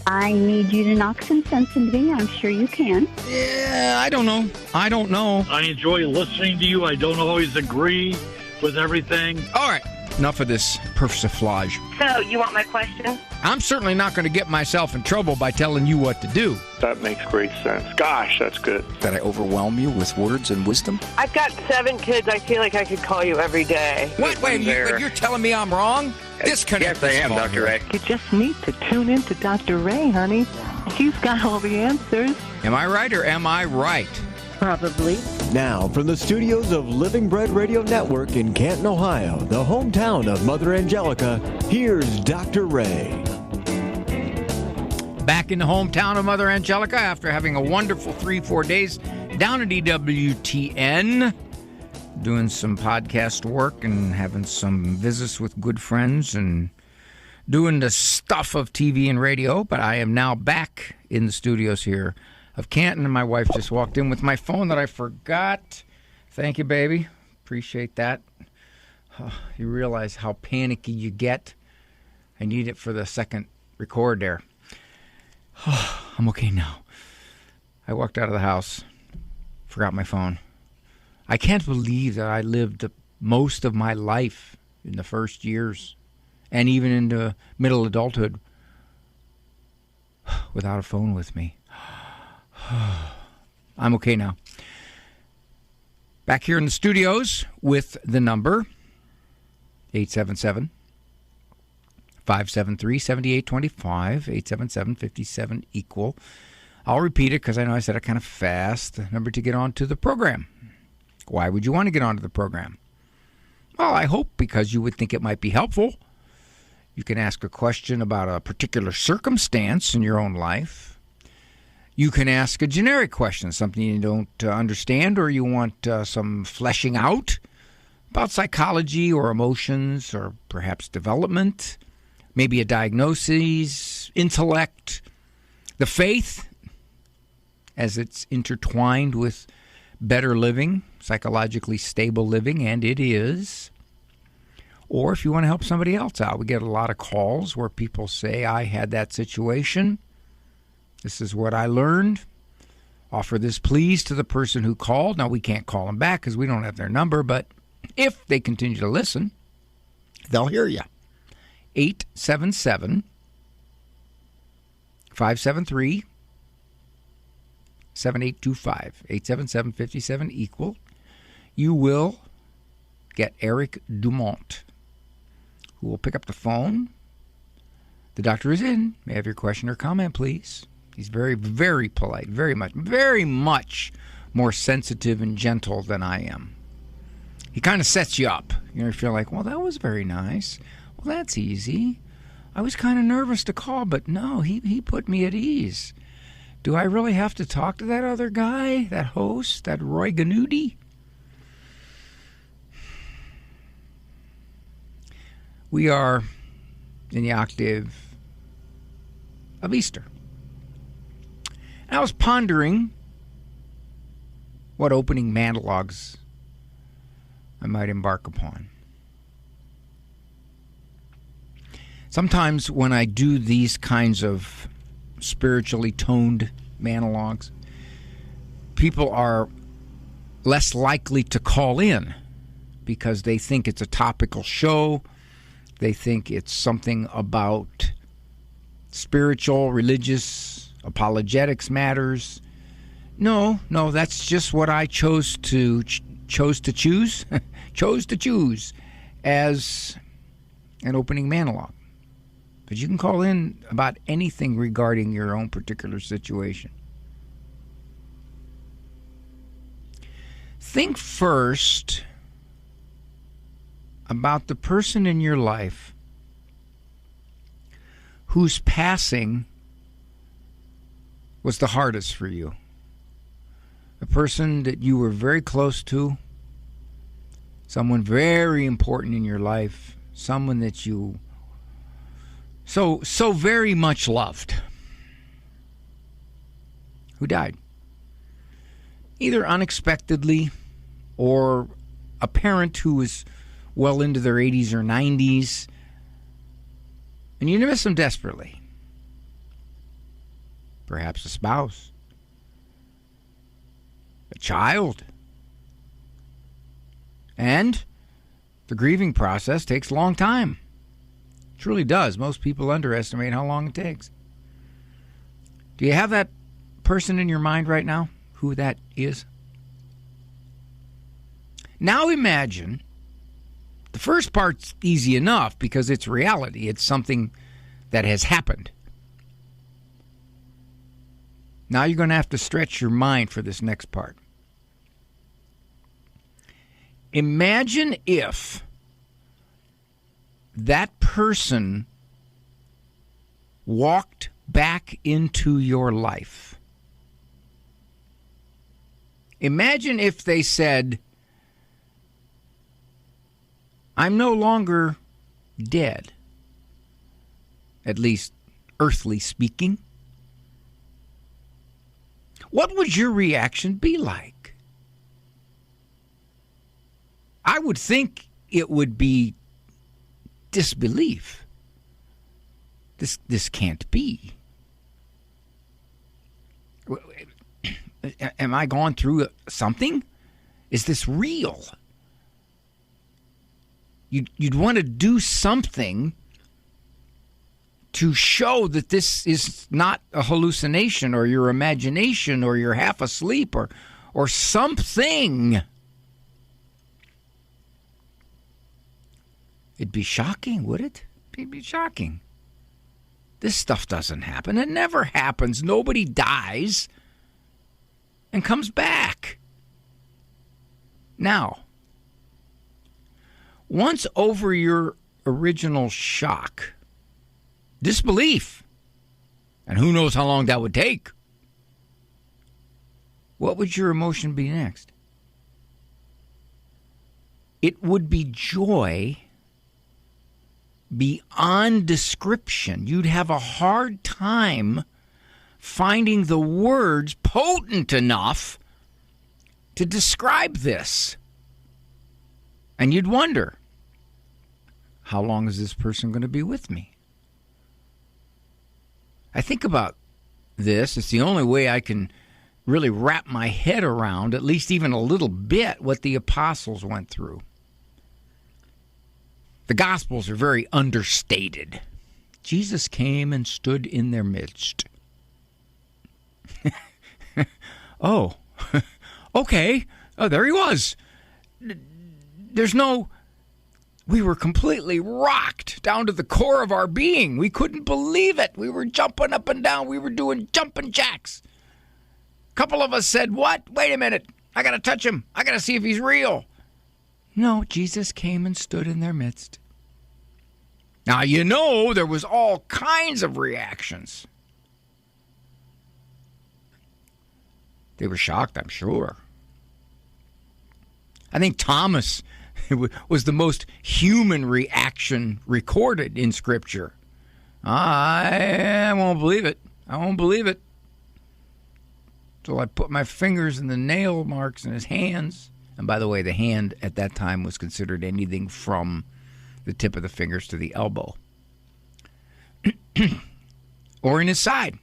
I need you to knock some sense into me. I'm sure you can. Yeah, I don't know. I enjoy listening to you. I don't always agree with everything. All right, enough of this persiflage. So, you want my question? I'm certainly not going to get myself in trouble by telling you what to do. That makes great sense. Gosh, that's good. Did I overwhelm you with words and wisdom? I've got 7 kids. I feel like I could call you every day. Wait, you're telling me I'm wrong? Disconnect. Yes, I am, Dr. Ray. You just need to tune in to Dr. Ray, honey. He's got all the answers. Am I right or am I right? Probably. Now, from the studios of Living Bread Radio Network in Canton, Ohio, the hometown of Mother Angelica, here's Dr. Ray. Back in the hometown of Mother Angelica after having a wonderful 3-4 days down at EWTN, doing some podcast work and having some visits with good friends and doing the stuff of TV and radio. But I am now back in the studios here of Canton, and my wife just walked in with my phone that I forgot. Thank you, baby. Appreciate that. You realize how panicky you get. I need it for the second record there. I'm okay now. I walked out of the house, forgot my phone. I can't believe that I lived most of my life in the first years and even into middle adulthood without a phone with me. I'm okay now. Back here in the studios with the number 877 573-7825, 877-57-EQUAL. I'll repeat it because I know I said it kind of fast. The number to get onto the program. Why would you want to get onto the program? Well, I hope because you would think it might be helpful. You can ask a question about a particular circumstance in your own life. You can ask a generic question, something you don't understand or you want some fleshing out about psychology or emotions or perhaps development. Maybe a diagnosis, intellect, the faith, as it's intertwined with better living, psychologically stable living, and it is. Or if you want to help somebody else out, we get a lot of calls where people say, I had that situation. This is what I learned. Offer this please to the person who called. Now, we can't call them back because we don't have their number, but if they continue to listen, they'll hear you. 877-573-7825. 877-57-EQUAL. You will get Eric Dumont, who will pick up the phone. The doctor is in. May I have your question or comment, please? He's very, very polite, very much more sensitive and gentle than I am. He kind of sets you up. You feel like, well, that was very nice. Well, that's easy. I was kind of nervous to call, but no, he put me at ease. Do I really have to talk to that other guy, that host, that Roy Ganudi? We are in the octave of Easter. And I was pondering what opening monologues I might embark upon. Sometimes when I do these kinds of spiritually toned monologues, people are less likely to call in because they think it's a topical show. They think it's something about spiritual, religious, apologetics matters. No, that's just what I chose to choose as an opening monologue. But you can call in about anything regarding your own particular situation. Think first about the person in your life whose passing was the hardest for you. A person that you were very close to, someone very important in your life, someone that you so very much loved, who died. Either unexpectedly or a parent who was well into their 80s or 90s, and you miss them desperately. perhaps a spouse, a child. And the grieving process takes a long time. It truly does. Most people underestimate how long it takes. Do you have that person in your mind right now? Who that is? Now imagine, the first part's easy enough because it's reality. It's something that has happened. Now you're going to have to stretch your mind for this next part. Imagine if that person walked back into your life. Imagine if they said, I'm no longer dead, at least earthly speaking. What would your reaction be like? I would think it would be disbelief. This can't be. Am I going through something? Is this real? You'd want to do something to show that this is not a hallucination or your imagination or you're half asleep or something. It'd be shocking, would it? It'd be shocking. This stuff doesn't happen. It never happens. Nobody dies and comes back. Now, once over your original shock, disbelief, and who knows how long that would take, what would your emotion be next? It would be joy beyond description. You'd have a hard time finding the words potent enough to describe this. And you'd wonder, how long is this person going to be with me? I think about this. It's the only way I can really wrap my head around, at least even a little bit, what the apostles went through. The Gospels are very understated. Jesus came and stood in their midst. Oh, okay. Oh, there he was. We were completely rocked down to the core of our being. We couldn't believe it. We were jumping up and down. We were doing jumping jacks. A couple of us said, what? Wait a minute. I got to touch him. I got to see if he's real. No, Jesus came and stood in their midst. Now, there was all kinds of reactions. They were shocked, I'm sure. I think Thomas was the most human reaction recorded in Scripture. I won't believe it. I won't believe it. So I put my fingers in the nail marks in his hands. And by the way, the hand at that time was considered anything from the tip of the fingers to the elbow. Or in his side.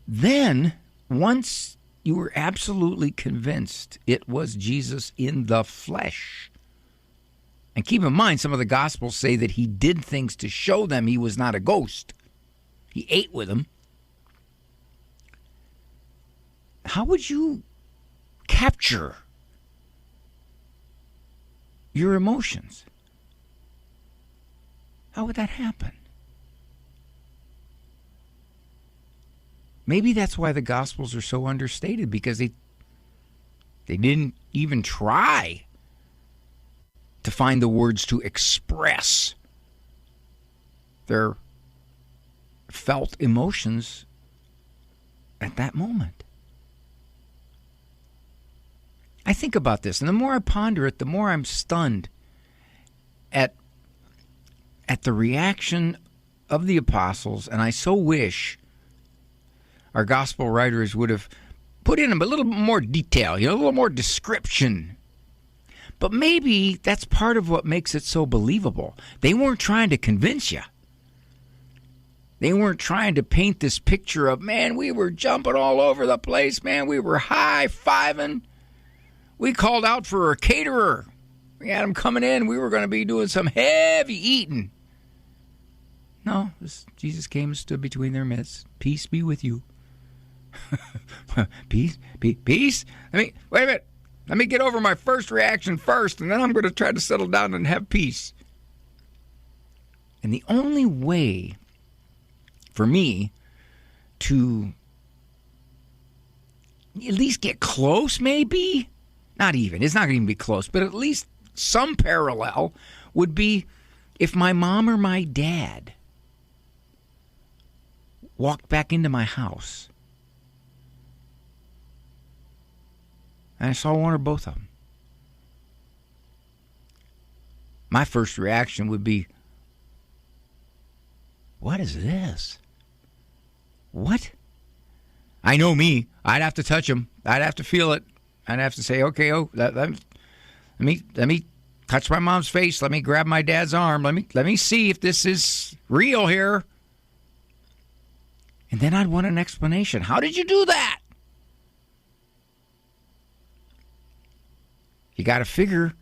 Then, once you were absolutely convinced it was Jesus in the flesh. And keep in mind, some of the Gospels say that he did things to show them he was not a ghost. He ate with them. How would you capture your emotions? How would that happen? Maybe that's why the Gospels are so understated, because they didn't even try to find the words to express their felt emotions at that moment. I think about this, and the more I ponder it, the more I'm stunned at the reaction of the apostles, and I so wish our gospel writers would have put in a little more detail, a little more description. But maybe that's part of what makes it so believable. They weren't trying to convince you. They weren't trying to paint this picture of, man, we were jumping all over the place, man. We were high-fiving. We called out for a caterer. We had him coming in. We were going to be doing some heavy eating. No, Jesus came and stood between their midst. Peace be with you. Peace? Wait a minute. Let me get over my first reaction first, and then I'm going to try to settle down and have peace. And the only way for me to at least get close, maybe, not even, it's not going to even be close, but at least some parallel would be if my mom or my dad walked back into my house and I saw one or both of them. My first reaction would be, what is this? What? I know me. I'd have to touch him. I'd have to feel it. I'd have to say, okay, let me touch my mom's face. Let me grab my dad's arm. Let me see if this is real here. And then I'd want an explanation. How did you do that? You got to figure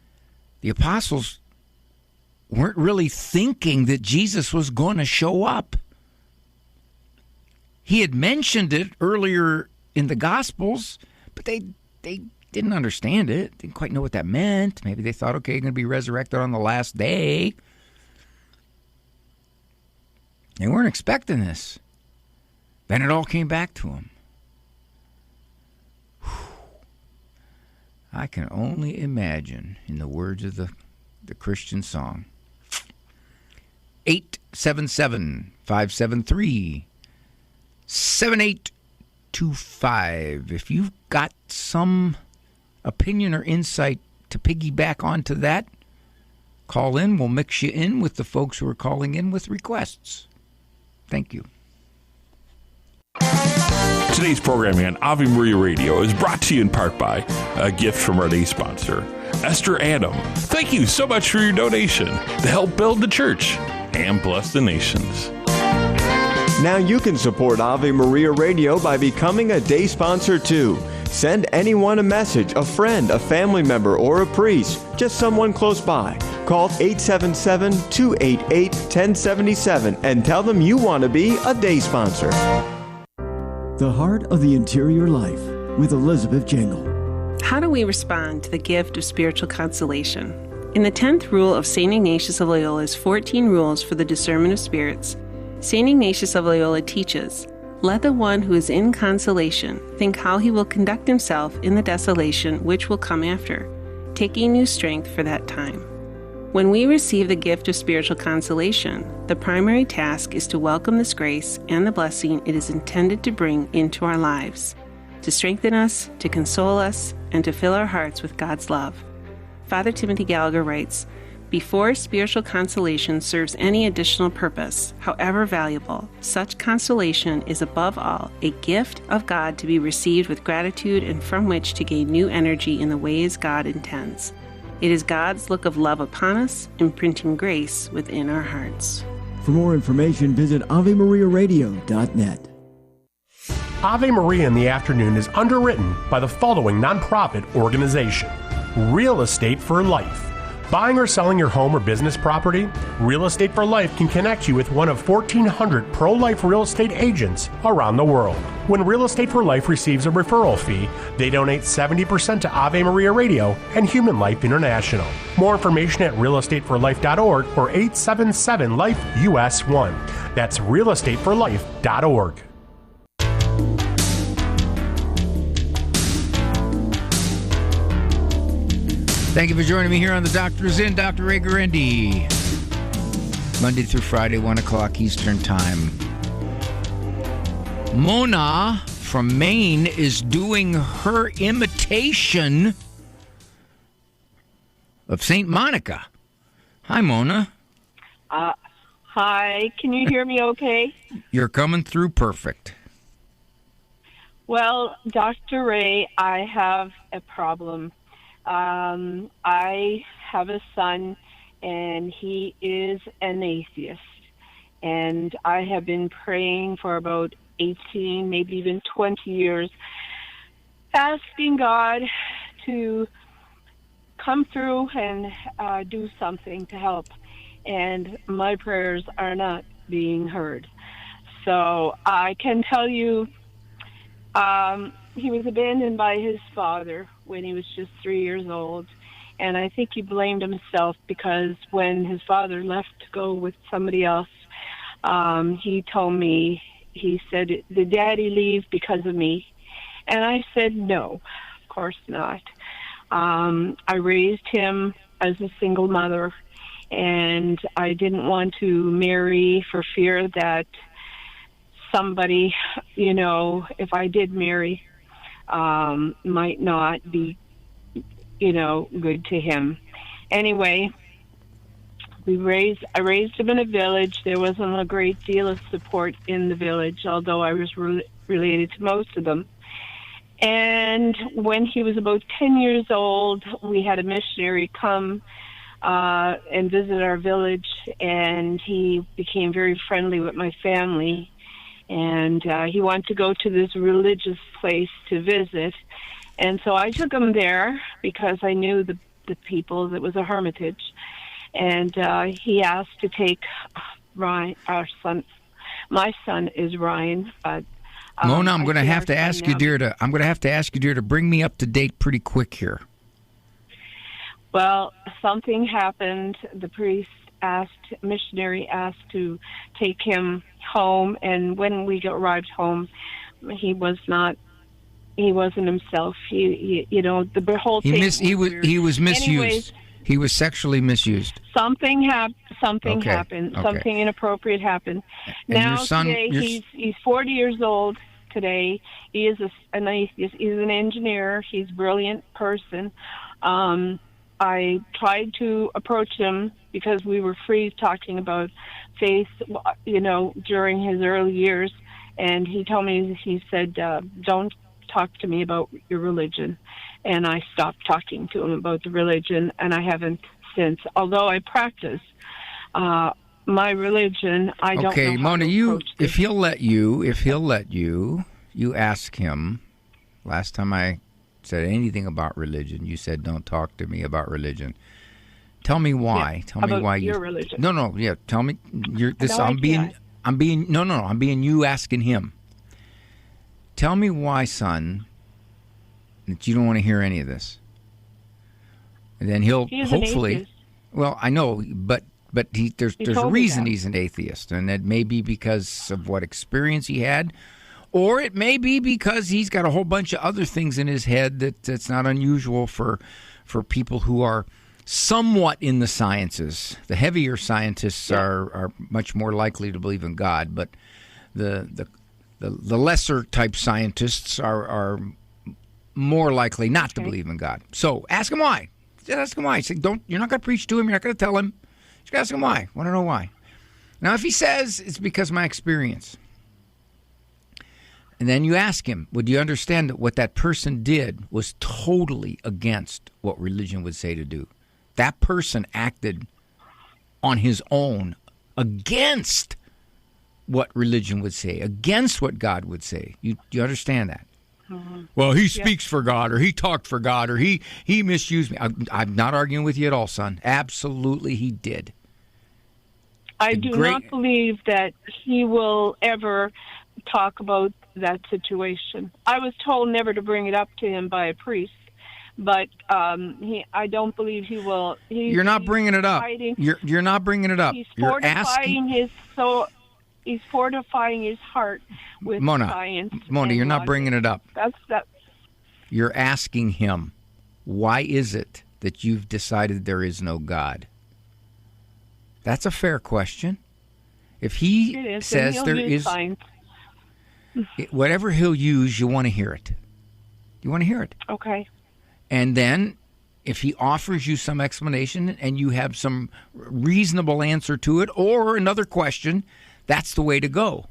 the apostles weren't really thinking that Jesus was going to show up. He had mentioned it earlier in the Gospels, but they didn't understand it. Didn't quite know what that meant. Maybe they thought, okay, you're going to be resurrected on the last day. They weren't expecting this. Then it all came back to them. I can only imagine, in the words of the Christian song, 877-573-7825. If you've got some opinion or insight to piggyback onto that, call in. We'll mix you in with the folks who are calling in with requests. Thank you. Today's programming on Ave Maria Radio is brought to you in part by a gift from our day sponsor, Esther Adam. Thank you so much for your donation to help build the church and bless the nations. Now you can support Ave Maria Radio by becoming a day sponsor too. Send anyone a message, a friend, a family member, or a priest, just someone close by. Call 877-288-1077 and tell them you want to be a day sponsor. The Heart of the Interior Life with Elizabeth Jingle. How do we respond to the gift of spiritual consolation? In the 10th rule of St. Ignatius of Loyola's 14 rules for the discernment of spirits, St. Ignatius of Loyola teaches, "Let the one who is in consolation think how he will conduct himself in the desolation which will come after, taking new strength for that time." When we receive the gift of spiritual consolation, the primary task is to welcome this grace and the blessing it is intended to bring into our lives, to strengthen us, to console us, and to fill our hearts with God's love. Father Timothy Gallagher writes, "Before spiritual consolation serves any additional purpose, however valuable, such consolation is above all a gift of God to be received with gratitude and from which to gain new energy in the ways God intends. It is God's look of love upon us, imprinting grace within our hearts." For more information, visit AveMariaRadio.net. Ave Maria in the Afternoon is underwritten by the following nonprofit organization: Real Estate for Life. Buying or selling your home or business property? Real Estate for Life can connect you with one of 1,400 pro-life real estate agents around the world. When Real Estate for Life receives a referral fee, they donate 70% to Ave Maria Radio and Human Life International. More information at realestateforlife.org or 877-LIFE-US1. That's realestateforlife.org. Thank you for joining me here on The Doctor's In. Dr. Ray Guarendi. Monday through Friday, 1 o'clock Eastern Time. Mona from Maine is doing her imitation of St. Monica. Hi, Mona. Hi. Can you hear me okay? You're coming through perfect. Well, Dr. Ray, I have a problem. I have a son, and he is an atheist. And I have been praying for about 18, maybe even 20 years, asking God to come through and do something to help. And my prayers are not being heard. So I can tell you, he was abandoned by his father when he was just 3 years old. And I think he blamed himself because when his father left to go with somebody else, he told me, he said, "Did Daddy leave because of me?" And I said, "No, of course not." I raised him as a single mother, and I didn't want to marry for fear that somebody, if I did marry, might not be, good to him. Anyway, I raised him in a village. There wasn't a great deal of support in the village, although I was related to most of them. And when he was about 10 years old, we had a missionary come and visit our village, and he became very friendly with my family. And he wanted to go to this religious place to visit. And so I took him there because I knew the people. That was a hermitage. And he asked to take Ryan, our son. My son is Ryan, but Mona, I'm going to have to ask you, dear, to bring me up to date pretty quick here. Well, something happened. The missionary asked to take him home, and when we arrived home, he wasn't himself. The whole thing. He was misused. Anyways, he was sexually misused. Something happened. Okay. Something inappropriate happened. And now your son, today, he's 40 years old. Today, he is an atheist. He's an engineer. He's a brilliant person. I tried to approach him because we were free talking about faith, during his early years. And he told me, he said, "Don't talk to me about your religion." And I stopped talking to him about the religion, and I haven't since. Although I practice my religion, I don't know how Mona, to approach this. if he'll let you, you ask him. Last time I said anything about religion, you said, "Don't talk to me about religion." Tell me why. Yeah, tell me why your religion. No, yeah. Tell me. I'm being you asking him. Tell me why, son, that you don't want to hear any of this. And then he'll hopefully. Well, I know, but there's a reason he's an atheist, and it may be because of what experience he had, or it may be because he's got a whole bunch of other things in his head that's not unusual for people who are somewhat in the sciences. The heavier scientists are much more likely to believe in God, but the lesser type scientists are more likely not to believe in God. So ask him why. Just ask him why. Say, you're not going to preach to him. You're not going to tell him. Just ask him why. Want to know why. Now, if he says it's because of my experience, and then you ask him, would you understand that what that person did was totally against what religion would say to do? That person acted on his own against what religion would say, against what God would say. You understand that? Mm-hmm. Well, he speaks for God, or he talked for God, or he misused me. I'm not arguing with you at all, son. Absolutely, he did. I do not believe that he will ever talk about that situation. I was told never to bring it up to him by a priest, but I don't believe he will. You're not bringing it up. You're not bringing it up. He's fortifying He's fortifying his heart with science. Mona, you're not bringing it up. That's. You're asking him, why is it that you've decided there is no God? That's a fair question. If he says there is, whatever he'll use, you want to hear it. You want to hear it. Okay. And then if he offers you some explanation and you have some reasonable answer to it or another question, that's the way to go.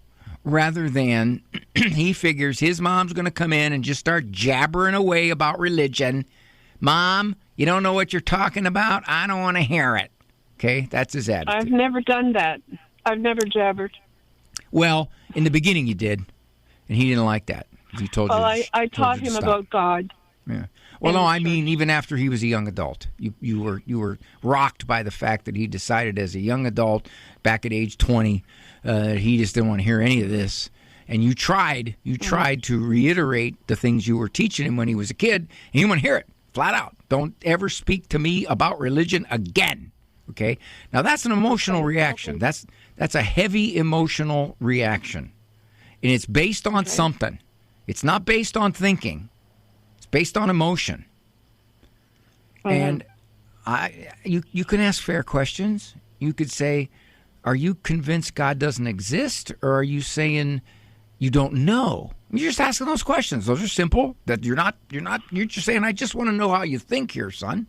Rather than he figures his mom's going to come in and just start jabbering away about religion. Mom, you don't know what you're talking about? I don't want to hear it. Okay, that's his attitude. I've never done that. I've never jabbered. Well, in the beginning you did, and he didn't like that. He told Well, you. I taught him about God. Yeah. Well, no, I mean even after he was a young adult, you were rocked by the fact that he decided as a young adult, back at age 20, he just didn't want to hear any of this, and you tried to reiterate the things you were teaching him when he was a kid, and he didn't want to hear it flat out. Don't ever speak to me about religion again. Okay? Now that's an emotional reaction. That's a heavy emotional reaction, and it's based on something. It's not based on thinking. It's based on emotion. And you can ask fair questions. You could say, are you convinced God doesn't exist, or are you saying you don't know? You're just asking those questions. Those are simple. That you're just saying, I just want to know how you think here, son.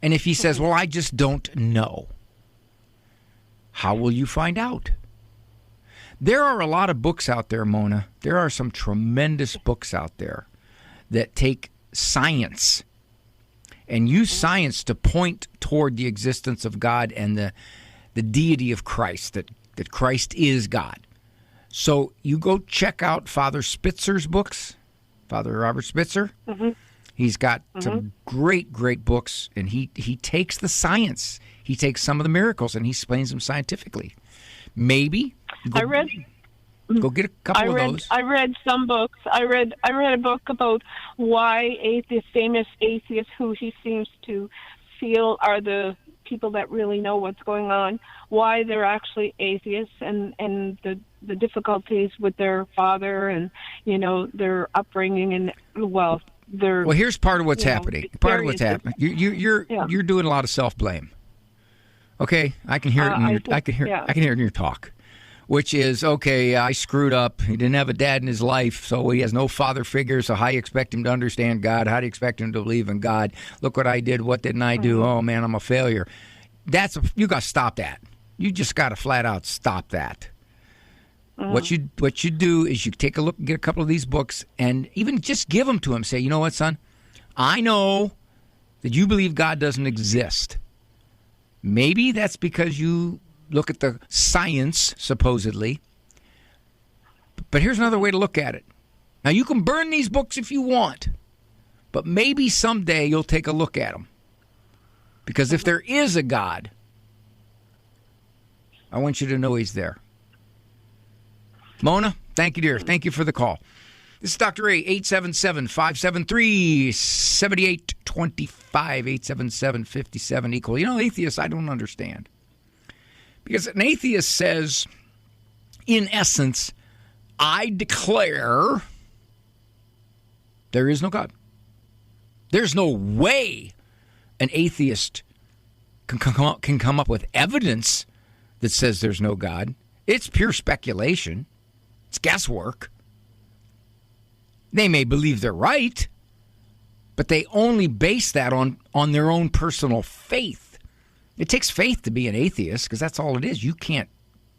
And if he says, well, I just don't know, how will you find out? There are a lot of books out there, Mona. There are some tremendous books out there that take science and use science to point toward the existence of God and the deity of Christ, that Christ is God. So you go check out Father Spitzer's books, Father Robert Spitzer. Mm-hmm. He's got some great, great books, and he takes the science. He takes some of the miracles, and he explains them scientifically. Maybe go get a couple of those. I read some books. I read a book about why famous atheists who he seems to feel are the people that really know what's going on, why they're actually atheists, and the difficulties with their father and their upbringing and Well, here's part of what's happening. Part of what's happening. You're doing a lot of self-blame. Okay, I can hear it. I can hear it in your talk, which is okay. I screwed up. He didn't have a dad in his life, so he has no father figure. So how do you expect him to understand God? How do you expect him to believe in God? Look what I did. What didn't I do? Oh man, I'm a failure. You got to stop that. You just got to flat out stop that. What you do is you take a look, get a couple of these books, and even just give them to him. Say, you know what, son? I know that you believe God doesn't exist. Maybe that's because you look at the science, supposedly. But here's another way to look at it. Now, you can burn these books if you want, but maybe someday you'll take a look at them. Because if there is a God, I want you to know he's there. Mona, thank you, dear. Thank you for the call. This is Dr. Ray, 877-573-7825, 877-57-equal. Atheists, I don't understand. Because an atheist says, in essence, I declare there is no God. There's no way an atheist can come up with evidence that says there's no God. It's pure speculation. It's guesswork. They may believe they're right, but they only base that on their own personal faith. It takes faith to be an atheist because that's all it is. You can't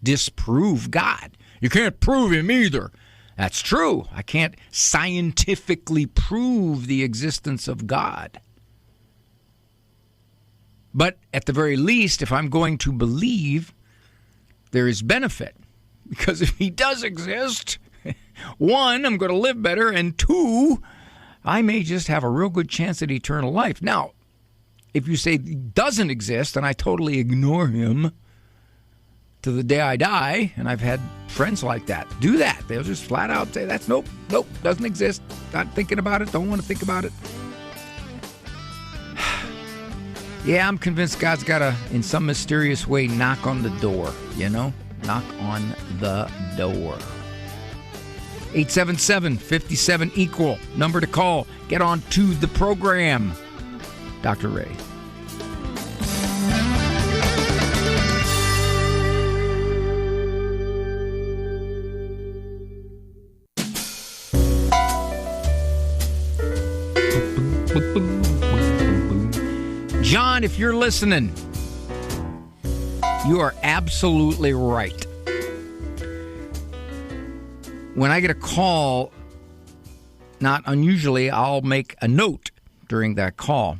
disprove God. You can't prove him either. That's true. I can't scientifically prove the existence of God. But at the very least, if I'm going to believe, there is benefit. Because if he does exist, one, I'm going to live better, and two, I may just have a real good chance at eternal life. Now, if you say he doesn't exist, and I totally ignore him to the day I die, and I've had friends like that do that. They'll just flat out say, that's nope, doesn't exist. Not thinking about it, don't want to think about it. Yeah, I'm convinced God's got to, in some mysterious way, knock on the door, Knock on the door. 877-57-equal. Number to call. Get on to the program. Dr. Ray. John, if you're listening, you are absolutely right. When I get a call, not unusually, I'll make a note during that call.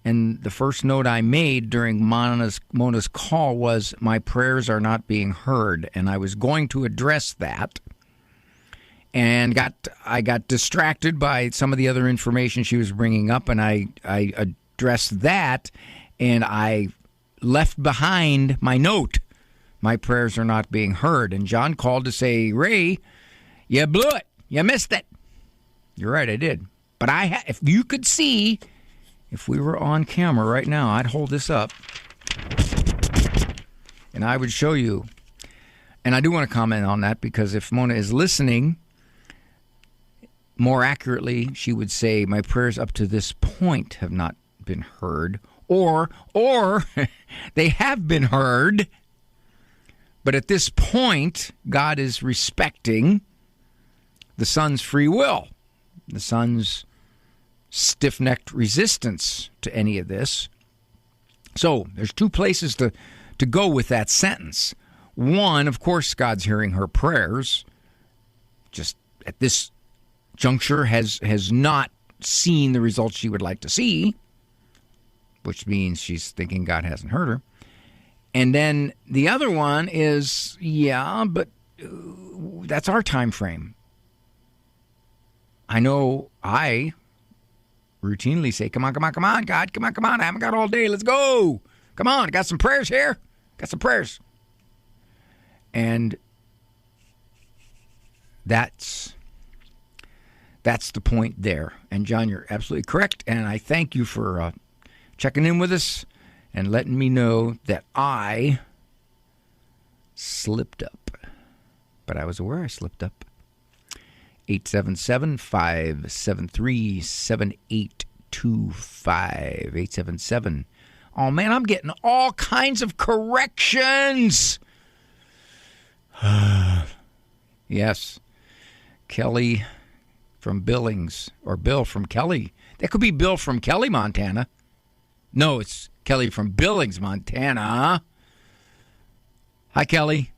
And the first note I made during Mona's call was, my prayers are not being heard. And I was going to address that. And I got distracted by some of the other information she was bringing up, and I addressed that, and I left behind my note, my prayers are not being heard. And John called to say, Ray, you blew it. You missed it. You're right, I did. But if you could see, if we were on camera right now, I'd hold this up, and I would show you. And I do want to comment on that, because if Mona is listening, more accurately, she would say, my prayers up to this point have not been heard, or they have been heard, but at this point, God is respecting the son's free will, the son's stiff-necked resistance to any of this. So there's two places to go with that sentence. One, of course, God's hearing her prayers. Just at this juncture has not seen the results she would like to see, which means she's thinking God hasn't heard her. And then the other one is, but that's our time frame. I know I routinely say, come on, God, come on, I haven't got all day, let's go. Come on, got some prayers here, got some prayers. And that's the point there. And John, you're absolutely correct, and I thank you for checking in with us and letting me know that I slipped up. But I was aware I slipped up. 877-573-7825. 877. Oh, man, I'm getting all kinds of corrections. Yes. Kelly from Billings, or Bill from Kelly. That could be Bill from Kelly, Montana. No, it's Kelly from Billings, Montana. Hi, Kelly.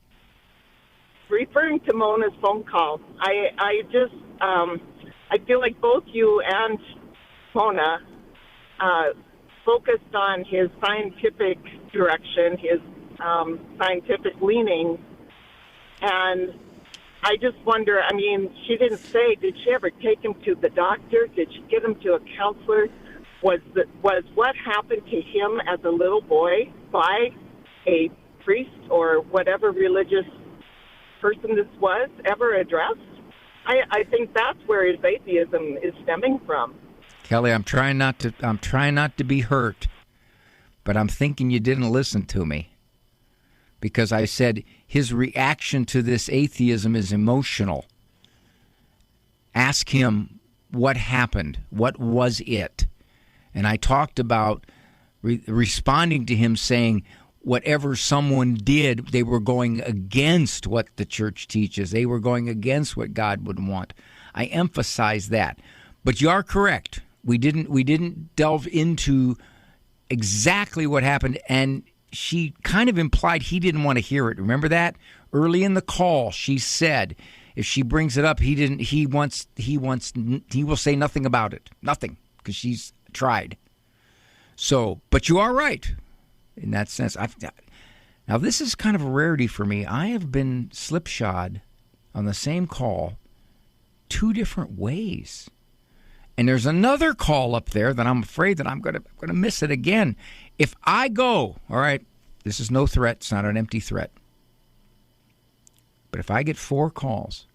Referring to Mona's phone call, I feel like both you and Mona focused on his scientific direction, his scientific leaning, and I just wonder, I mean, she didn't say, did she ever take him to the doctor? Did she get him to a counselor? Was what happened to him as a little boy by a priest or whatever religious person this was ever addressed? I think that's where his atheism is stemming from. Kelly, I'm trying not to be hurt, but I'm thinking you didn't listen to me, because I said his reaction to this atheism is emotional. Ask him what happened. What was it? And I talked about responding to him saying, whatever someone did, they were going against what the church teaches. They were going against what God would want. I emphasize that. But you are correct. We didn't delve into exactly what happened, and she kind of implied he didn't want to hear it. Remember that? Early in the call, she said if she brings it up, he will say nothing about it. Nothing, because she's tried. So, but you are right in that sense. Now, this is kind of a rarity for me. I have been slipshod on the same call 2 different ways. And there's another call up there that I'm afraid that I'm going to miss it again. If I go, all right, this is no threat. It's not an empty threat. But if I get 4 calls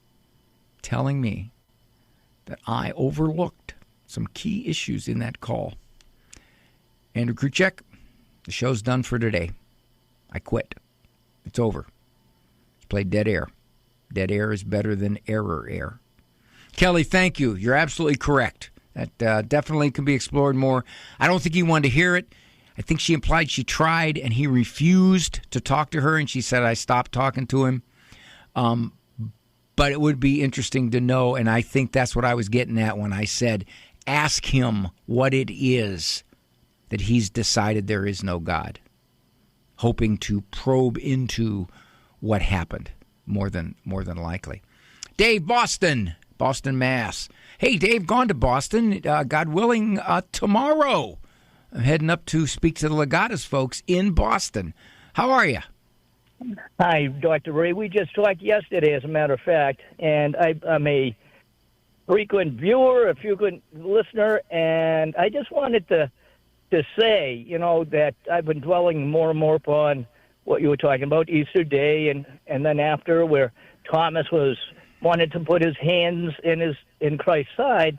telling me that I overlooked some key issues in that call, Andrew Kruchek, the show's done for today. I quit. It's over. It's played dead air. Dead air is better than error air. Kelly, thank you. You're absolutely correct. That definitely can be explored more. I don't think he wanted to hear it. I think she implied she tried, and he refused to talk to her, and she said, I stopped talking to him. But it would be interesting to know, and I think that's what I was getting at when I said, ask him what it is that he's decided there is no God, hoping to probe into what happened more than likely. Dave, Boston, Mass. Hey, Dave, gone to Boston, God willing, tomorrow. I'm heading up to speak to the Legatus folks in Boston. How are you? Hi, Dr. Ray. We just talked yesterday, as a matter of fact, and I'm a frequent viewer, a frequent listener, and I just wanted to say, that I've been dwelling more and more upon what you were talking about, Easter Day, and then after, where Thomas wanted to put his hands in Christ's side,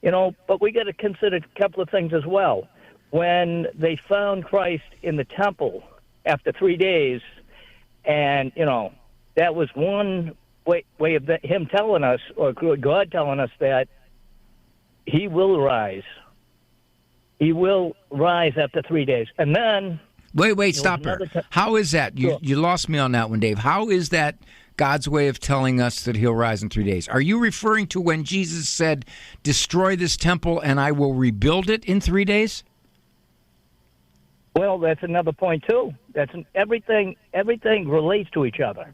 but we got to consider a couple of things as well. When they found Christ in the temple after 3 days, and, that was one way of him telling us, or God telling us, that he will rise. He will rise after 3 days. And then... Wait, stop there. How is that? You lost me on that one, Dave. How is that God's way of telling us that he'll rise in 3 days? Are you referring to when Jesus said, destroy this temple and I will rebuild it in 3 days? Well, that's another point, too. Everything relates to each other.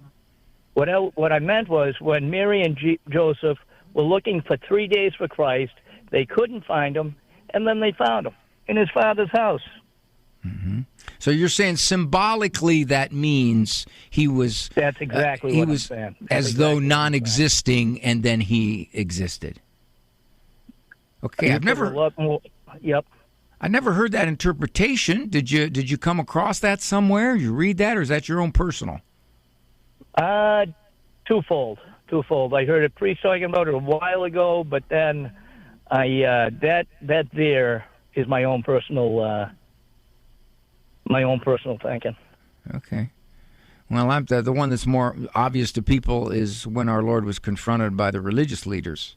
What I meant was when Mary and Joseph were looking for 3 days for Christ, they couldn't find him, and then they found him in his Father's house. Mm-hmm. So you're saying symbolically that means he was... That's exactly what I'm saying. As though non-existing, and then he existed. Okay, I've never... Yep. I never heard that interpretation. Did you come across that somewhere? You read that, or is that your own personal? Twofold. I heard a priest talking about it a while ago, but then that there is my own personal thinking. Okay. Well, I'm the one that's more obvious to people is when our Lord was confronted by the religious leaders.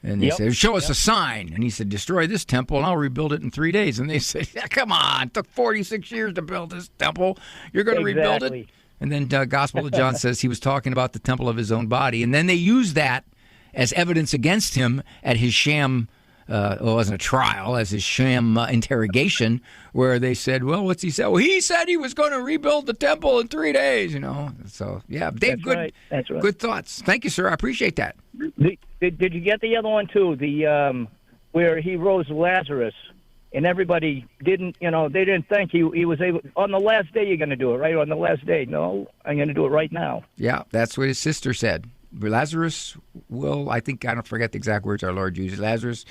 And they said, show us a sign. And he said, destroy this temple and I'll rebuild it in 3 days. And they said, yeah, come on, it took 46 years to build this temple. You're going to rebuild it? And then Gospel of John says he was talking about the temple of his own body. And then they used that as evidence against him at his sham, it wasn't a trial, as his sham interrogation, where they said, well, what's he say? Well, he said he was going to rebuild the temple in 3 days, So, yeah, Dave, That's right. Good thoughts. Thank you, sir. I appreciate that. Did you get the other one, too? The where he rose Lazarus, and everybody didn't, they didn't think he was able, on the last day you're going to do it, right? On the last day. No, I'm going to do it right now. Yeah, that's what his sister said. Lazarus will, I don't forget the exact words our Lord used, Lazarus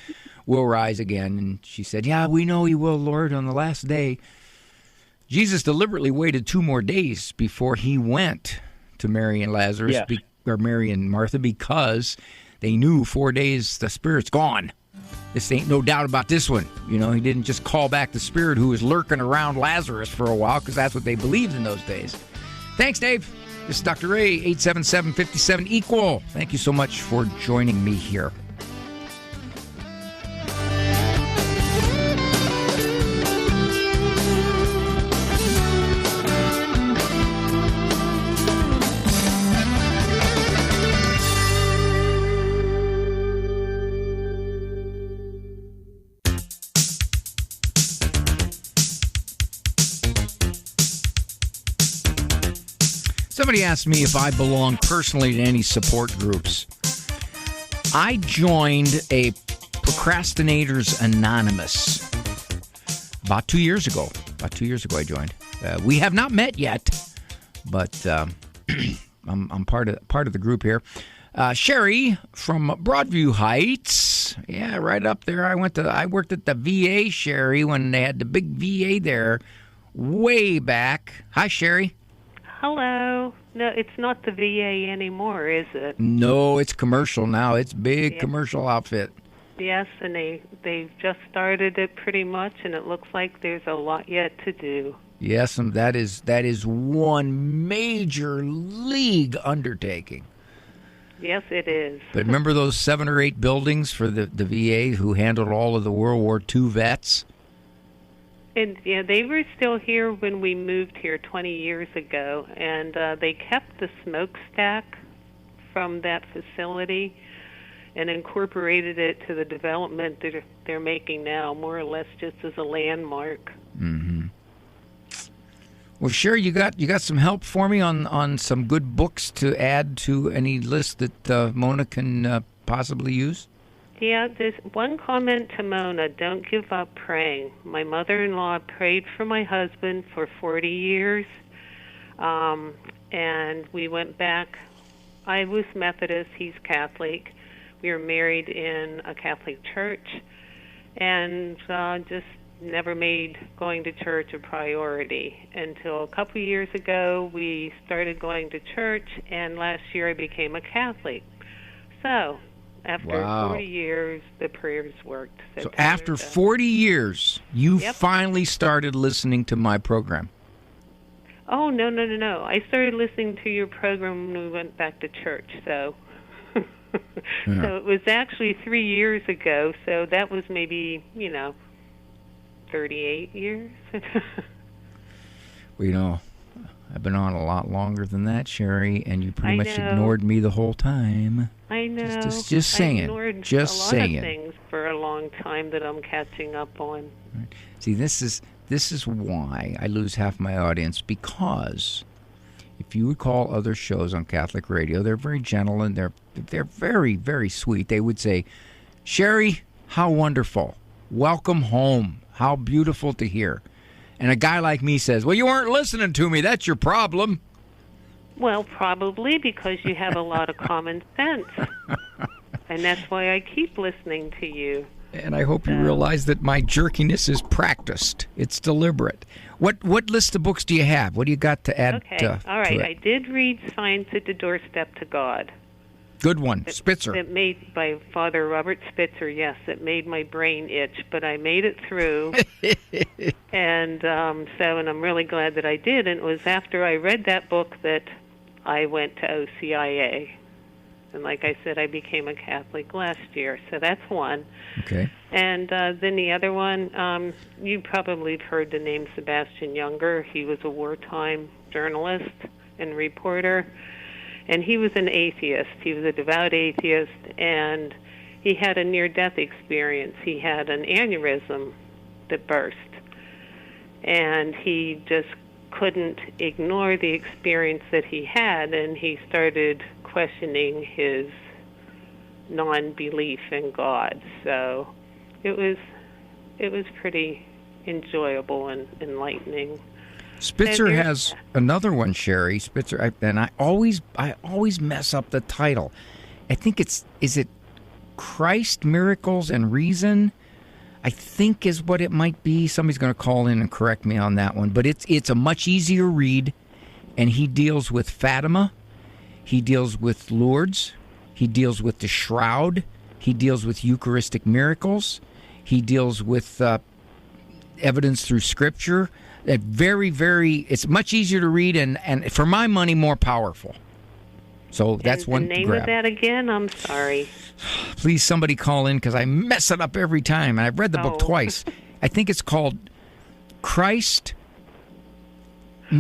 will rise again. And she said, yeah, we know he will, Lord, on the last day. Jesus deliberately waited 2 more days before he went to Mary and Lazarus, or Mary and Martha, because they knew 4 days the spirit's gone. This ain't no doubt about this one. He didn't just call back the spirit who was lurking around Lazarus for a while, because that's what they believed in those days. Thanks, Dave. This is Dr. Ray, 877-57-EQUAL. Thank you so much for joining me here. Somebody asked me if I belong personally to any support groups. I joined a Procrastinators Anonymous about 2 years ago. About 2 years ago I joined. We have not met yet, but I'm part of the group here. Sherry from Broadview Heights. Yeah, right up there. I worked at the VA, Sherry, when they had the big VA there way back. Hi, Sherry. Hello. No, it's not the VA anymore, is it? No, it's commercial now. It's big commercial outfit. Yes, and they've just started it pretty much, and it looks like there's a lot yet to do. Yes, and that is one major league undertaking. Yes, it is. But remember those 7 or 8 buildings for the VA who handled all of the World War II vets? And yeah, they were still here when we moved here 20 years ago, and they kept the smokestack from that facility and incorporated it to the development that they're making now, more or less just as a landmark. Mm-hmm. Well, sure, you got some help for me on some good books to add to any list that Mona can possibly use? Yeah, there's one comment to Mona. Don't give up praying. My mother-in-law prayed for my husband for 40 years, and we went back. I was Methodist. He's Catholic. We were married in a Catholic church, and just never made going to church a priority until a couple of years ago. We started going to church, and last year I became a Catholic. So after 40 years, the prayers worked. So after 40 years, you finally started listening to my program. Oh, no. I started listening to your program when we went back to church, so... So it was actually 3 years ago, so that was maybe, 38 years. Well, I've been on a lot longer than that, Sherry, and you pretty much ignored me the whole time. I know. Just saying. I ignored just a lot saying. of things for a long time that I'm catching up on. Right. See, this is why I lose half my audience, because if you would call other shows on Catholic radio, they're very gentle and they're very, very sweet. They would say, Sherry, how wonderful. Welcome home. How beautiful to hear. And a guy like me says, well, you weren't listening to me. That's your problem. Well, probably because you have a lot of common sense. And that's why I keep listening to you. And I hope you realize that my jerkiness is practiced. It's deliberate. What list of books do you have? What do you got to add all right. to it? I did read Science at the Doorstep to God. Good one. Spitzer. It made by Father Robert Spitzer, yes. It made my brain itch, but I made it through. And and I'm really glad that I did. And it was after I read that book that I went to OCIA. And like I said, I became a Catholic last year. So that's one. Okay. And then the other one, you probably have heard the name Sebastian Junger. He was a wartime journalist and reporter. And he was an atheist. He was a devout atheist, and he had a near-death experience. He had an aneurysm that burst, and he just couldn't ignore the experience that he had, and he started questioning his non-belief in God. So it was pretty enjoyable and enlightening. Spitzer has another one, Sherry. Spitzer, and I always mess up the title. I think is it Christ, Miracles, and Reason? I think is what it might be. Somebody's going to call in and correct me on that one. But it's a much easier read, and he deals with Fatima, he deals with Lourdes, he deals with the Shroud, he deals with Eucharistic miracles, he deals with evidence through Scripture. Very, very, it's much easier to read and for my money, more powerful. So that's one to grab. The name of that again? I'm sorry. Please, somebody call in because I mess it up every time. And I've read the book twice. I think it's called Christ.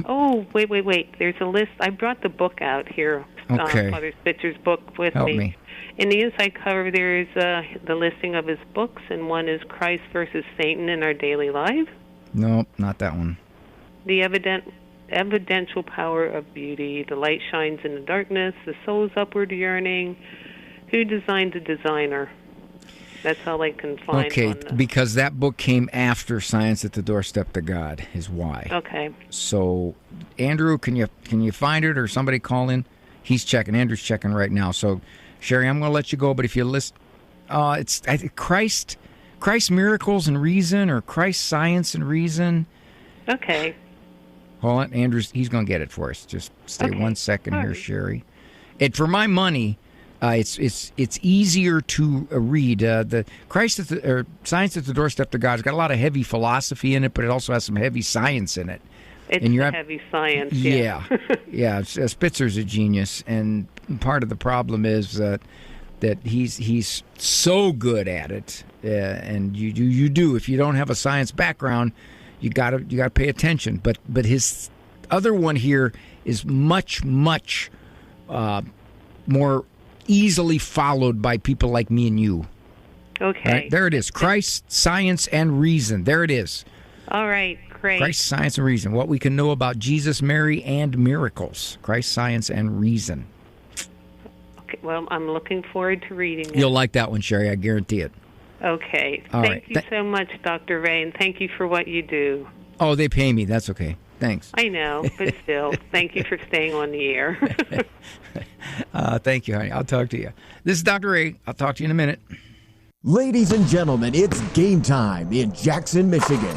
Oh, wait. There's a list. I brought the book out here. Okay. Father Spitzer's book with Help me. In the inside cover, there is the listing of his books, and one is Christ versus Satan in Our Daily Life. No, not that one. The evidential power of beauty. The light shines in the darkness. The soul's upward yearning. Who designed the designer? That's all I can find. Okay, because that book came after Science at the Doorstep to God is why. Okay. So, Andrew, can you find it or somebody call in? He's checking. Andrew's checking right now. So, Sherry, I'm going to let you go, but if you list, I think Christ, Miracles and Reason, or Christ, Science and Reason. Okay. Hold on, Andrew's. He's going to get it for us. Just stay 1 second here, Sherry. For my money, it's easier to read. The Science at the Doorstep to God has got a lot of heavy philosophy in it, but it also has some heavy science in it. It's heavy science. Yeah. Spitzer's a genius, and part of the problem is that he's so good at it, and you do. If you don't have a science background, you gotta pay attention. But his other one here is much more easily followed by people like me and you. Okay. Right? There it is. Christ, Science, and Reason. There it is. All right. Great. Christ, Science, and Reason. What we can know about Jesus, Mary, and miracles. Christ, Science, and Reason. Okay, well, I'm looking forward to reading it. You'll like that one, Sherry. I guarantee it. Okay. All thank right. you so much, Dr. Ray, and thank you for what you do. Oh, they pay me. That's okay. Thanks. I know, but still, thank you for staying on the air. Thank you, honey. I'll talk to you. This is Dr. Ray. I'll talk to you in a minute. Ladies and gentlemen, it's game time in Jackson, Michigan.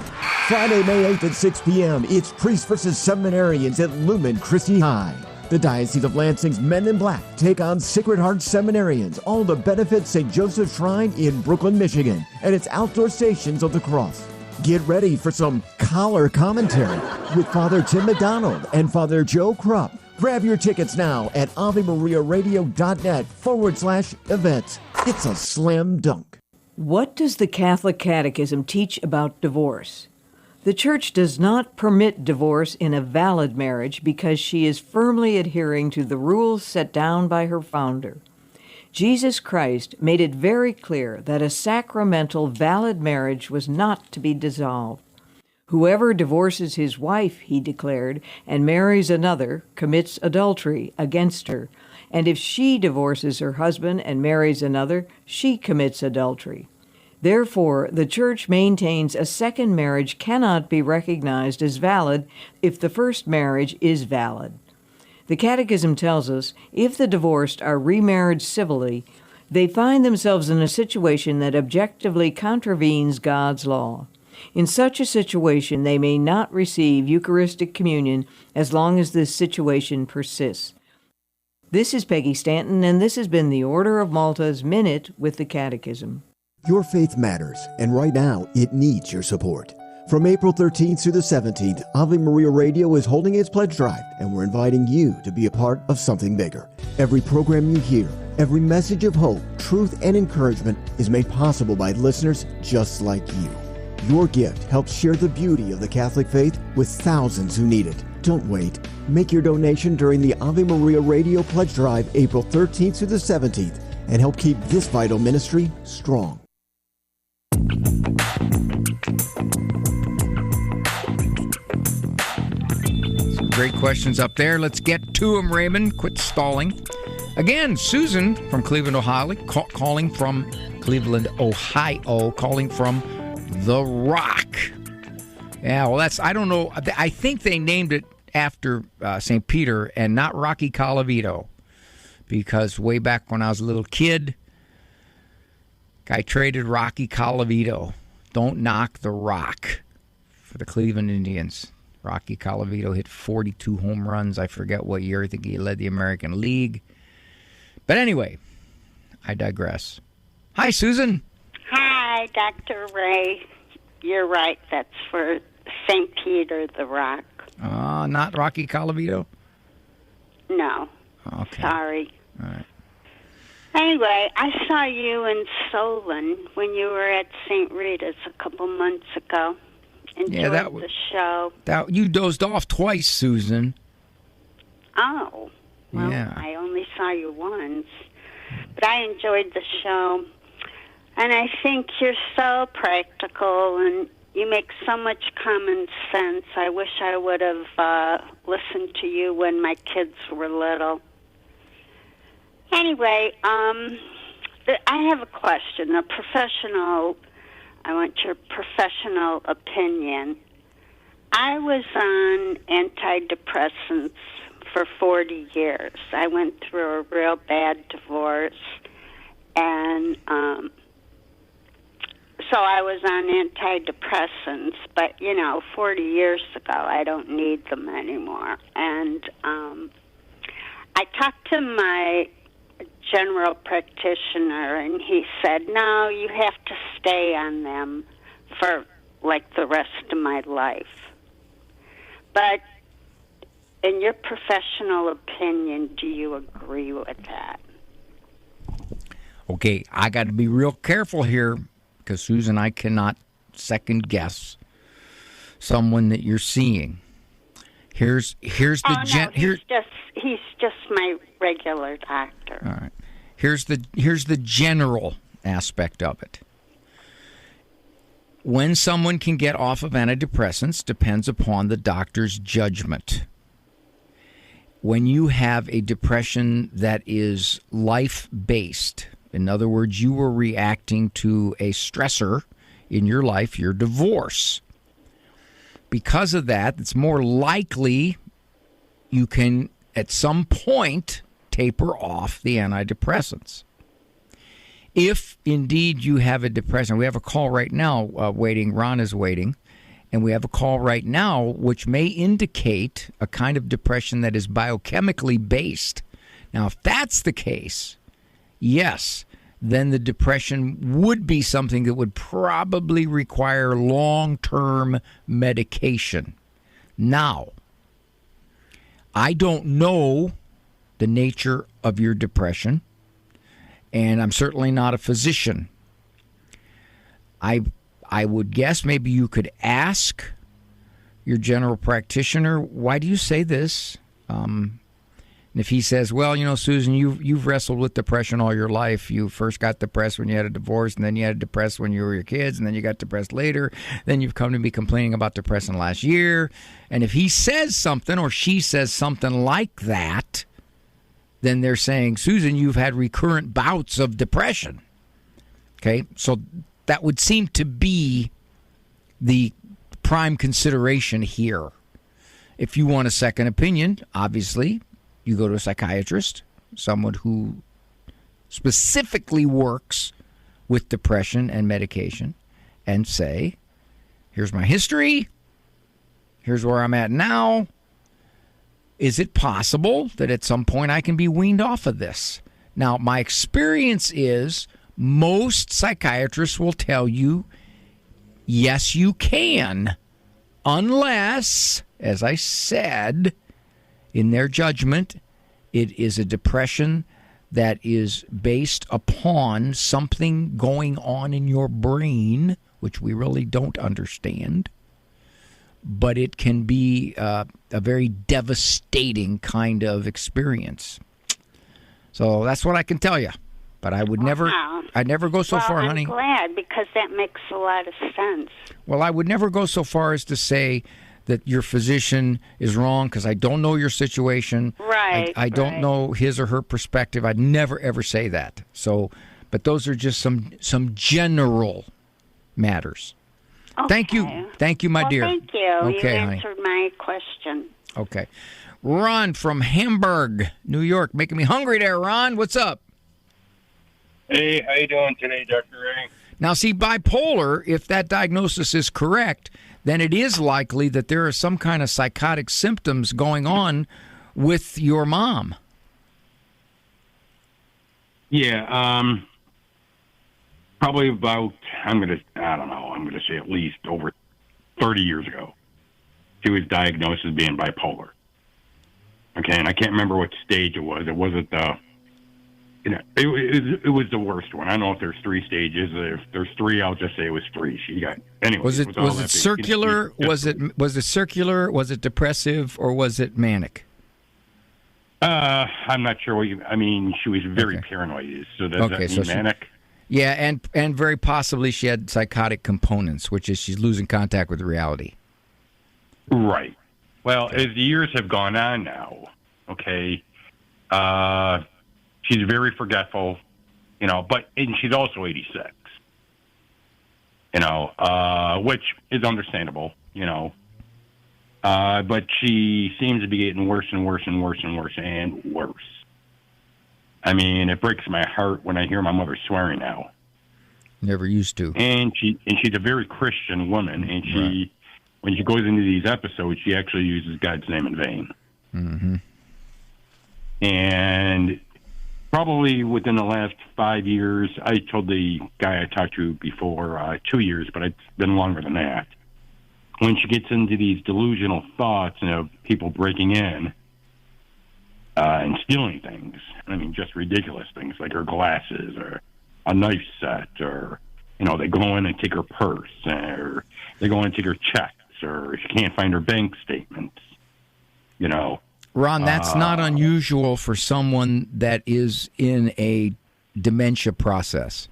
Friday, May 8th at 6 p.m., it's Priests versus Seminarians at Lumen Christi High. The Diocese of Lansing's Men in Black take on Sacred Heart Seminarians, all to benefit St. Joseph Shrine in Brooklyn, Michigan, and its outdoor Stations of the Cross. Get ready for some collar commentary with Father Tim McDonald and Father Joe Krupp. Grab your tickets now at AveMariaRadio.net/events. It's a slam dunk. What does the Catholic Catechism teach about divorce? The Church does not permit divorce in a valid marriage because she is firmly adhering to the rules set down by her founder. Jesus Christ made it very clear that a sacramental, valid marriage was not to be dissolved. Whoever divorces his wife, he declared, and marries another, commits adultery against her. And if she divorces her husband and marries another, she commits adultery. Therefore, the Church maintains a second marriage cannot be recognized as valid if the first marriage is valid. The Catechism tells us if the divorced are remarried civilly, they find themselves in a situation that objectively contravenes God's law. In such a situation, they may not receive Eucharistic communion as long as this situation persists. This is Peggy Stanton, and this has been the Order of Malta's Minute with the Catechism. Your faith matters, and right now, it needs your support. From April 13th through the 17th, Ave Maria Radio is holding its pledge drive, and we're inviting you to be a part of something bigger. Every program you hear, every message of hope, truth, and encouragement is made possible by listeners just like you. Your gift helps share the beauty of the Catholic faith with thousands who need it. Don't wait. Make your donation during the Ave Maria Radio Pledge Drive, April 13th through the 17th, and help keep this vital ministry strong. Some great questions up there. Let's get to them, Raymond. Quit stalling. Again, Susan from Cleveland, Ohio, calling from Cleveland, Ohio, calling from The Rock. Yeah, well, I don't know. I think they named it after St. Peter and not Rocky Colavito, because way back when I was a little kid, guy traded Rocky Colavito. Don't knock the Rock for the Cleveland Indians. Rocky Colavito hit 42 home runs. I forget what year. I think he led the American League. But anyway, I digress. Hi, Susan. Hi, Dr. Ray. You're right. That's for St. Peter the Rock. Not Rocky Colavito? No. Okay. Sorry. All right. Anyway, I saw you in Solon when you were at St. Rita's a couple months ago. Enjoyed the show. You dozed off twice, Susan. Oh. Well, yeah. I only saw you once. But I enjoyed the show. And I think you're so practical and you make so much common sense. I wish I would have listened to you when my kids were little. Anyway, I have a question. I want your professional opinion. I was on antidepressants for 40 years. I went through a real bad divorce, and so I was on antidepressants, but, 40 years ago, I don't need them anymore. And I talked to my general practitioner, and he said, no, you have to stay on them for, the rest of my life. But in your professional opinion, do you agree with that? Okay, I got to be real careful here, because Susan, I cannot second guess someone that you're seeing. Here's the he's just my regular doctor. All right. Here's the general aspect of it. When someone can get off of antidepressants depends upon the doctor's judgment. when you have a depression that is life-based, in other words, you were reacting to a stressor in your life, your divorce. Because of that, it's more likely you can, at some point, taper off the antidepressants. If indeed you have a depression, we have a call right now waiting. Ron is waiting. And we have a call right now which may indicate a kind of depression that is biochemically based. Now, if that's the case, yes, then the depression would be something that would probably require long-term medication. Now, I don't know the nature of your depression, and I'm certainly not a physician. I would guess maybe you could ask your general practitioner, why do you say this? And if he says, well, you know, Susan, you've wrestled with depression all your life. You first got depressed when you had a divorce, and then you had depressed when you were your kids, and then you got depressed later. Then you've come to me complaining about depression last year. And if he says something or she says something like that, then they're saying, Susan, you've had recurrent bouts of depression. Okay, so that would seem to be the prime consideration here. If you want a second opinion, obviously, you go to a psychiatrist, someone who specifically works with depression and medication, and say, here's my history, here's where I'm at now. Is it possible that at some point I can be weaned off of this? Now, my experience is most psychiatrists will tell you, yes, you can, unless, as I said, in their judgment, it is a depression that is based upon something going on in your brain, which we really don't understand. But it can be a very devastating kind of experience. So that's what I can tell you. But I would I'd never go so far, honey. I'm glad, because that makes a lot of sense. Well, I would never go so far as to say that your physician is wrong, because I don't know your situation. Right. I don't know his or her perspective. I'd never, ever say that. So, but those are just some general matters. Okay. Thank you, my dear. Thank you. Okay, you honey. answered my question. Okay. Ron from Hamburg, New York, making me hungry there, Ron. What's up? Hey, how you doing today, Dr. Ray? Now, see, bipolar, if that diagnosis is correct, then it is likely that there are some kind of psychotic symptoms going on with your mom. Yeah, probably about, I'm going to say at least over 30 years ago, she was diagnosed as being bipolar. Okay, and I can't remember what stage it was. It wasn't the... it was the worst one. I don't know if there's 3 stages. If there's 3, I'll just say it was 3. She got anyway. Was it circular? Was it circular? Was it depressive, or was it manic? I'm not sure what you. I mean, she was very paranoid. So does that mean manic? Yeah, and very possibly she had psychotic components, which is she's losing contact with reality. Right. Well, as the years have gone on now, okay. She's very forgetful, and she's also 86, which is understandable, but she seems to be getting worse and worse and worse and worse and worse. I mean, it breaks my heart when I hear my mother swearing now. Never used to. And she's a very Christian woman, and when she goes into these episodes, she actually uses God's name in vain. Mm-hmm. And probably within the last 5 years, I told the guy I talked to before 2 years, but it's been longer than that. When she gets into these delusional thoughts of people breaking in and stealing things, I mean, just ridiculous things like her glasses or a knife set, or, they go in and take her purse, or they go in and take her checks, or she can't find her bank statements, Ron, that's not unusual for someone that is in a dementia process.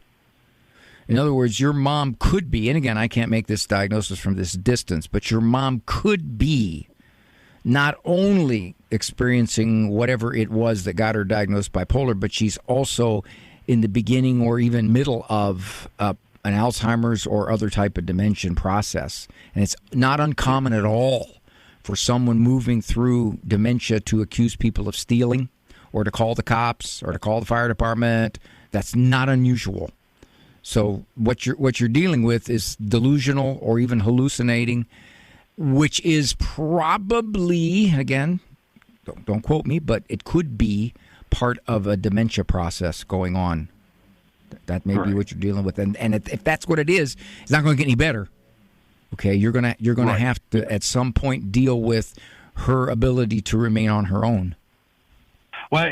In other words, your mom could be, and again, I can't make this diagnosis from this distance, but your mom could be not only experiencing whatever it was that got her diagnosed bipolar, but she's also in the beginning or even middle of an Alzheimer's or other type of dementia process. And it's not uncommon at all for someone moving through dementia to accuse people of stealing or to call the cops or to call the fire department. That's not unusual. So what you're dealing with is delusional or even hallucinating, which is probably, again, don't quote me, but it could be part of a dementia process going on. That may be what you're dealing with, and if that's what it is, it's not going to get any better. Okay, you're gonna have to at some point deal with her ability to remain on her own. Well,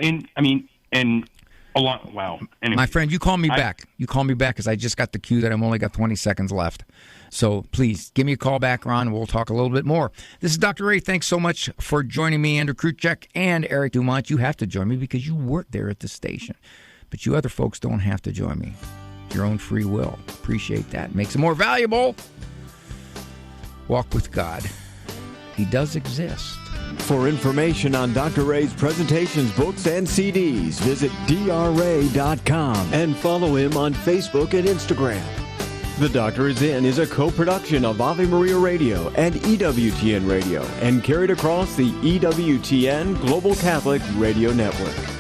wow. Anyway, my friend, you call me back. You call me back because I just got the cue that I've only got 20 seconds left. So please give me a call back, Ron, and we'll talk a little bit more. This is Dr. Ray. Thanks so much for joining me, Andrew Kruchek and Eric Dumont. You have to join me because you work there at the station. But you other folks don't have to join me. Your own free will. Appreciate that. Makes it more valuable. Walk with God. He does exist. For information on Dr. Ray's presentations, books, and CDs, visit drray.com and follow him on Facebook and Instagram. The Doctor Is In is a co-production of Ave Maria Radio and EWTN Radio and carried across the EWTN Global Catholic Radio Network.